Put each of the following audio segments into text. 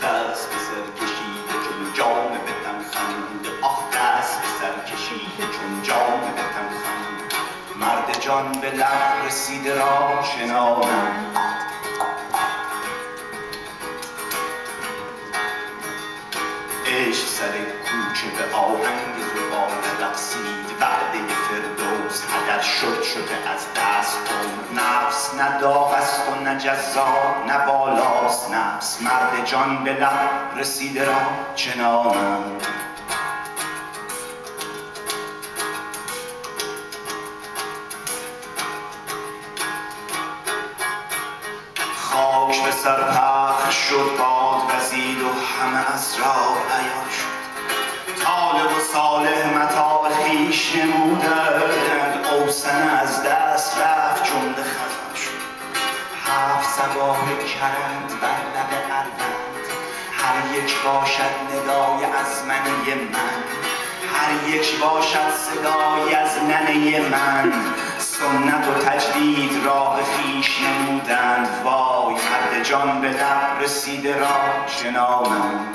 دست به سر کشیده چون جام بتم خند آخ دست به سر کشیده چون جام بتم خند مرد جان به لب رسیده را شنانم عشق سر کوچه به آهنگ زبان رقصید وعده فردوس اگر شده از دست عمر نفس نه داغ است و نه جذاب نه بالاست نفس مرد جان به لب رسیده را چنانم خاک به سر پخش شد باد وزید و همه اسرار عیان شد طالب و صالح متاع خویش نمودند اوسن از دست رفت جمله خزان شد هفت سوار کرند بر لب اروند هر یک باشد ندای از منه من هر یک باشد صدای از ننه من سنت و تجدید راه خویش نمودند وای مرد جان به لب رسیده را شنانم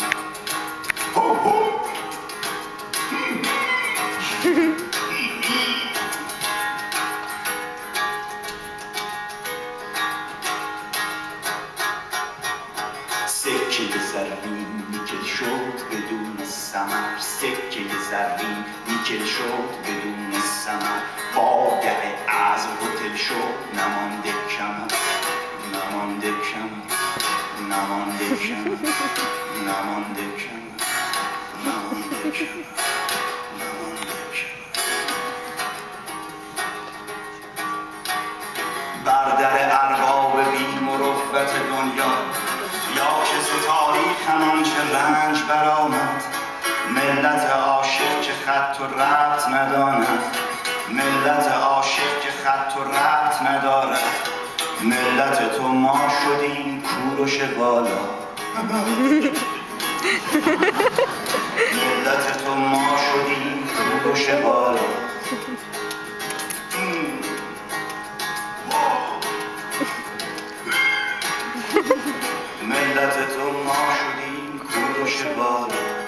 سکه زرین نیکل شد بدون ثمر سکه زرین نیکل شد بدون ثمر واقع از هتل شد نمانده کمر نمانده کمر نمانده کمر نمانده کمر نمانده کمر بر در ارباب بی مروت دنیا یا که ز تاریخ همان رنج برآمد ملت عاشق که خط و ربط نداند ملت عاشق که خط و ربط ندارد ملت تو ما شدیم کوروش بالا ملت تو ما شدیم کوروش بالا ملت تو ما شدیم کوروش بالا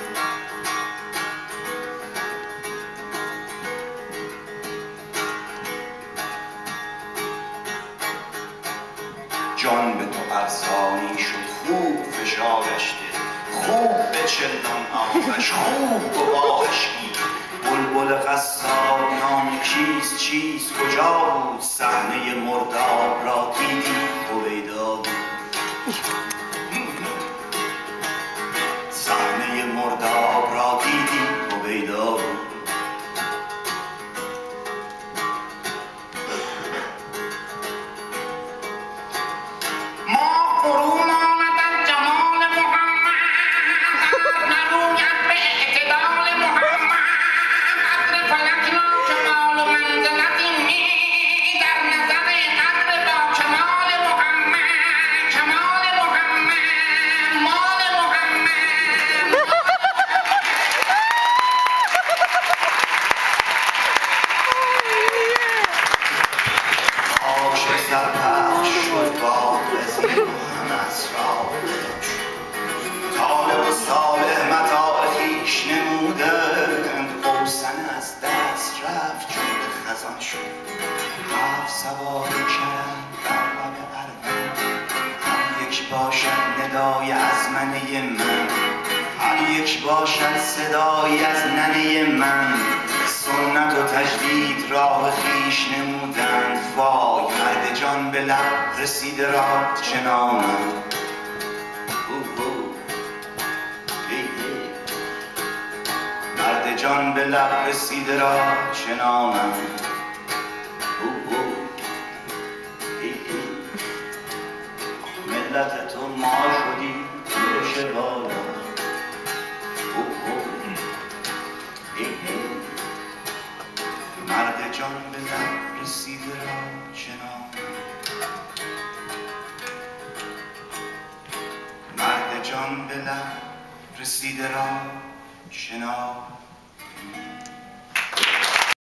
جان به تو ارزانی شد خوب فشارش ده خوب به چندان آبش خوب گواهش گیر بلبل قصاب نام کیست چیست کجا بود صحنه مرداب را دیدی هویدا بود صحنه مرداب را دیدی هویدا بود طالب و صالح متاع خویش نمودند اوسن از دست رفت جمله خزان شد هفت سوار کرد ندای از منه من، هر یک باشد صدایی از ننه من. سنت و تجدید راه خویش نمودند، وای مرد جان به لب رسیده را چه نامم. مرد جان به لب رسیده را چه نامم. ملت تو ما شدیم روش بالا. مرد جان به لب رسیده را چه نامم. مرد جان به لب رسیده را چه نامم.